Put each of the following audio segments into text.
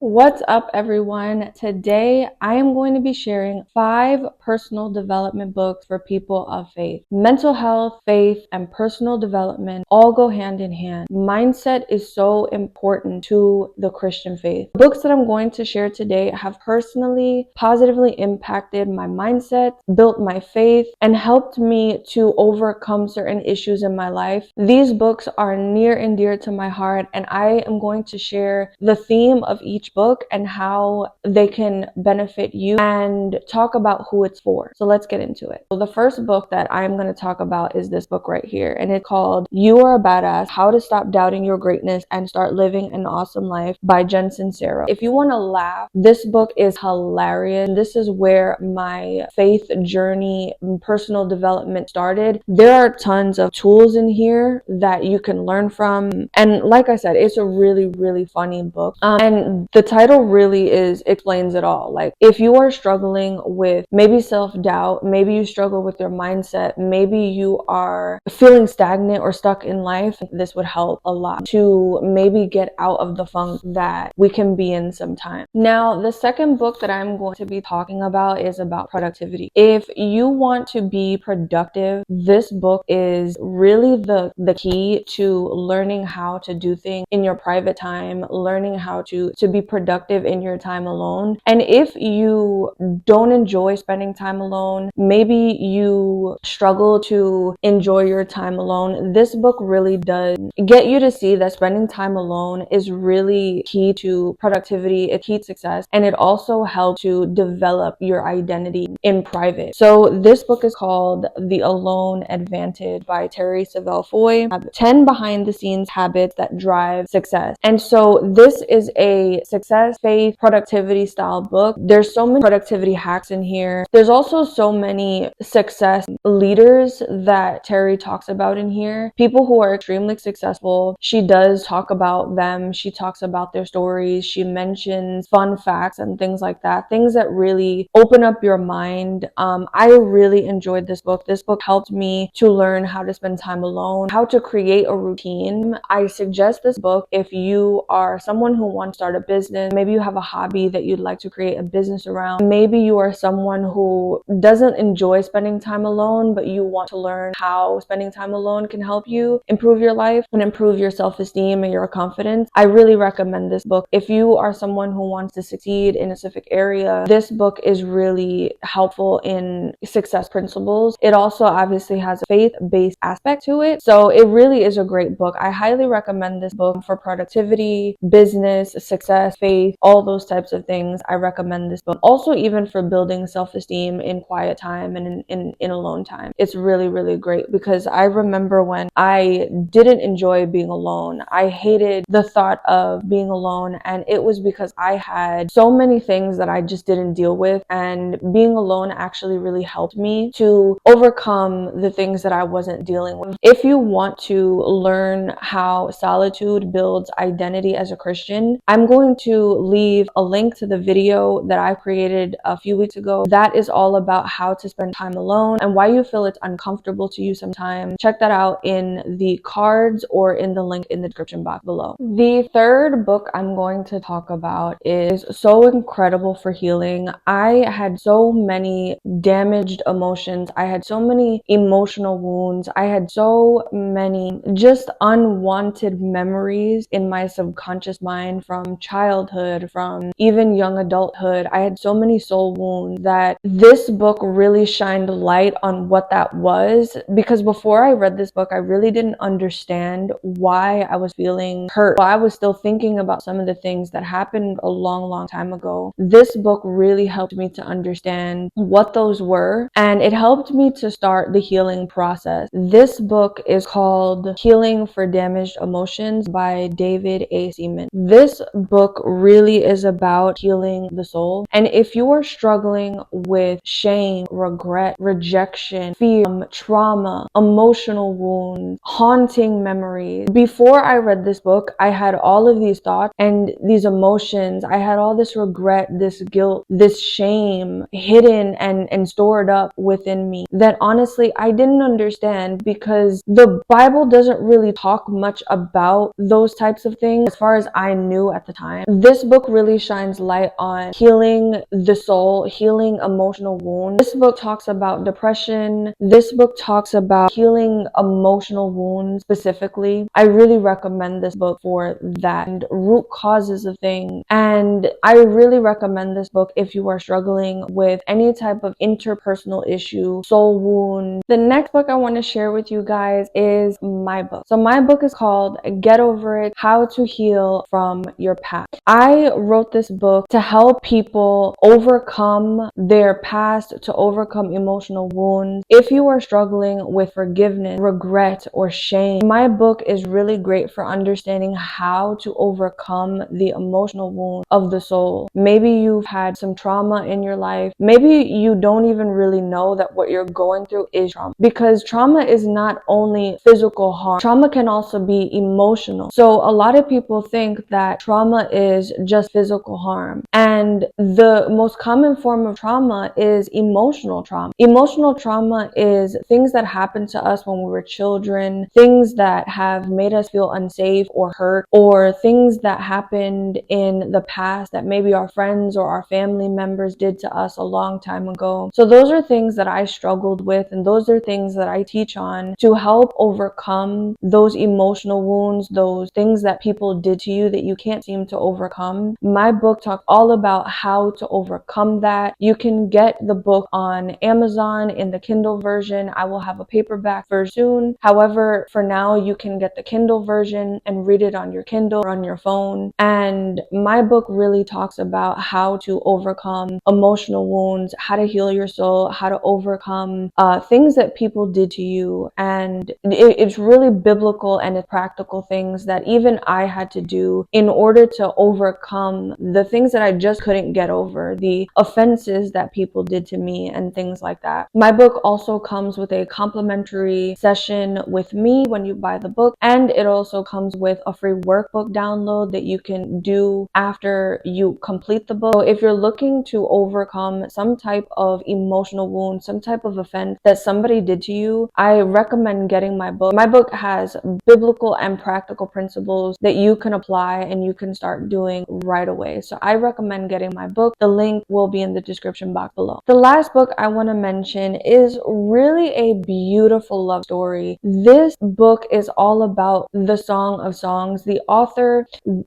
What's up, everyone? Today, I am going to be sharing 5 personal development books for people of faith. Mental health, faith, and personal development all go hand in hand. Mindset is so important to the Christian faith. The books that I'm going to share today have personally, positively impacted my mindset, built my faith, and helped me to overcome certain issues in my life. These books are near and dear to my heart, and I am going to share the theme of each book and how they can benefit you and talk about who it's for. So let's get into it. So the first book that I'm going to talk about is this book right here, and it's called You Are a Badass: How to Stop Doubting Your Greatness and Start Living an Awesome Life by Jen Sincero. If you want to laugh, this book is hilarious. This is where my faith journey and personal development started. There are tons of tools in here that you can learn from, and like I said, it's a really funny book, and the title really explains it all. Like, if you are struggling with maybe self-doubt, maybe you struggle with your mindset, maybe you are feeling stagnant or stuck in life, this would help a lot to maybe get out of the funk that we can be in sometimes. Now, the second book that I'm going to be talking about is about productivity. If you want to be productive, this book is really the key to learning how to do things in your private time, learning how to be productive in your time alone. And if you don't enjoy spending time alone, maybe you struggle to enjoy your time alone, this book really does get you to see that spending time alone is really key to productivity, a key to success, and it also helps to develop your identity in private. So this book is called The Alone Advantage by Terry Savelle Foy, 10 behind the scenes habits that drive success. And so this is a success, faith, productivity style book. There's so many productivity hacks in here. There's also so many success leaders that Terry talks about in here. People who are extremely successful. She does talk about them. She talks about their stories. She mentions fun facts and things like that. Things that really open up your mind. I really enjoyed this book. This book helped me to learn how to spend time alone, how to create a routine. I suggest this book if you are someone who wants to start a business. Maybe you have a hobby that you'd like to create a business around. Maybe you are someone who doesn't enjoy spending time alone, but you want to learn how spending time alone can help you improve your life and improve your self-esteem and your confidence. I really recommend this book. If you are someone who wants to succeed in a specific area, this book is really helpful in success principles. It also obviously has a faith-based aspect to it, so it really is a great book. I highly recommend this book for productivity, business, success, faith, all those types of things. I recommend this book. Also, even for building self-esteem in quiet time and in alone time. It's really great, because I remember when I didn't enjoy being alone. I hated the thought of being alone, and it was because I had so many things that I just didn't deal with, and being alone actually really helped me to overcome the things that I wasn't dealing with. If you want to learn how solitude builds identity as a Christian, I'm going to leave a link to the video that I created a few weeks ago. That is all about how to spend time alone and why you feel it's uncomfortable to you sometimes. Check that out in the cards or in the link in the description box below. The third book I'm going to talk about is so incredible for healing. I had so many damaged emotions. I had so many emotional wounds. I had so many just unwanted memories in my subconscious mind from childhood, from even young adulthood. I had so many soul wounds that this book really shined light on what that was, because before I read this book, I really didn't understand why I was feeling hurt. I was still thinking about some of the things that happened a long time ago. This book really helped me to understand what those were, and it helped me to start the healing process. This book is called Healing for Damaged Emotions by David A. Seaman. This book really is about healing the soul, and if you are struggling with shame, regret, rejection, fear, trauma, emotional wounds, haunting memories. Before I read this book, I had all of these thoughts and these emotions. I had all this regret, this guilt, this shame hidden and stored up within me that honestly I didn't understand, because the Bible doesn't really talk much about those types of things as far as I knew at the time. this book really shines light on healing the soul, healing emotional wounds. This book talks about depression. This book talks about healing emotional wounds specifically. I really recommend this book for that, and root causes of things. And I really recommend this book if you are struggling with any type of interpersonal issue, soul wound. The next book I want to share with you guys is my book. So my book is called Get Over It: How to Heal from Your Past. I wrote this book to help people overcome their past, to overcome emotional wounds. If you are struggling with forgiveness, regret, or shame, my book is really great for understanding how to overcome the emotional wound of the soul. Maybe you've had some trauma in your life. Maybe you don't even really know that what you're going through is trauma, because trauma is not only physical harm. Trauma can also be emotional. So a lot of people think that trauma is just physical harm, and the most common form of trauma is emotional trauma. Emotional trauma is things that happen to us when we were children, things that have made us feel unsafe or hurt, or things that happened in the past that maybe our friends or our family members did to us a long time ago. So those are things that I struggled with, and those are things that I teach on to help overcome those emotional wounds, those things that people did to you that you can't seem to overcome. My book talks all about how to overcome that. You can get the book on Amazon in the Kindle version. I will have a paperback version soon. However, for now, you can get the Kindle version and read it on your Kindle or on your phone. And my book really talks about how to overcome emotional wounds, how to heal your soul, how to overcome things that people did to you. And it's really biblical and it's practical things that even I had to do in order to overcome the things that I just couldn't get over, the offenses that people did to me and things like that. My book also comes with a complimentary session with me when you buy the book, and it also comes with a free workbook download that you can do after you complete the book. So if you're looking to overcome some type of emotional wound, some type of offense that somebody did to you, I recommend getting my book. My book has biblical and practical principles that you can apply and you can start doing right away. So I recommend getting my book. The link will be in the description box below. The last book I want to mention is really a beautiful love story. This book is all about the Song of Songs. The author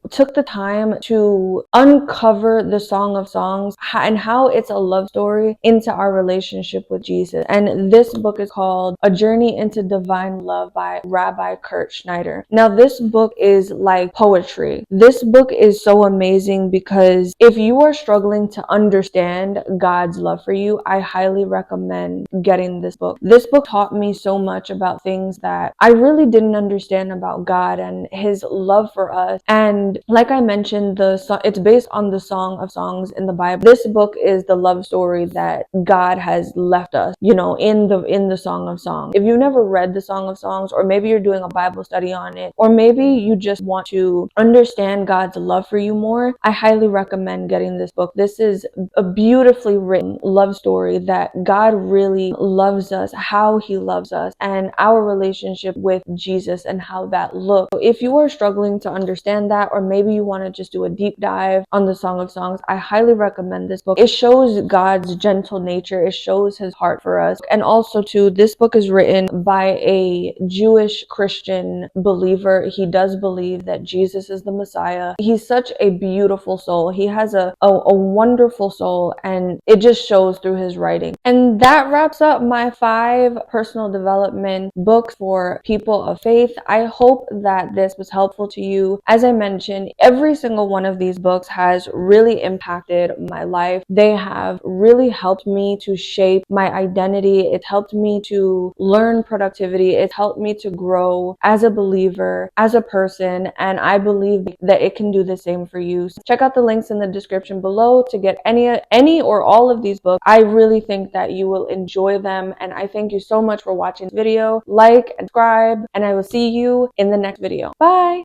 took the time to uncover the Song of Songs and how it's a love story into our relationship with Jesus. And this book is called A Journey into Divine Love by Rabbi Kurt Schneider. Now, this book is like poetry. This book is so amazing because if you are struggling to understand God's love for you, I highly recommend getting this book. This book taught me so much about things that I really didn't understand about God and his love for us. And like I mentioned, it's based on the Song of Songs in the Bible. This book is the love story that God has left us, in the Song of Songs. If you've never read the Song of Songs, or maybe you're doing a Bible study on it, or maybe you just want to understand God's love for you more, I highly recommend getting this book. This is a beautifully written love story that God really loves us, how he loves us, and our relationship with Jesus and how that looks. So if you are struggling to understand that, or maybe you want to just do a deep dive on the Song of Songs, I highly recommend this book. It shows God's gentle nature. It shows his heart for us. And also too, this book is written by a Jewish Christian believer. He does believe that Jesus is the Messiah. He's such a beautiful soul. He has a wonderful soul, and it just shows through his writing. And that wraps up my 5 personal development books for people of faith. I hope that this was helpful to you. As I mentioned, every single one of these books has really impacted my life. They have really helped me to shape my identity. It's helped me to learn productivity. It's helped me to grow as a believer, as a person, and I believe that it can do the same for you. So check out the links in the description below to get any or all of these books. I really think that you will enjoy them, and I thank you so much for watching this video. Like and subscribe, and I will see you in the next video. Bye!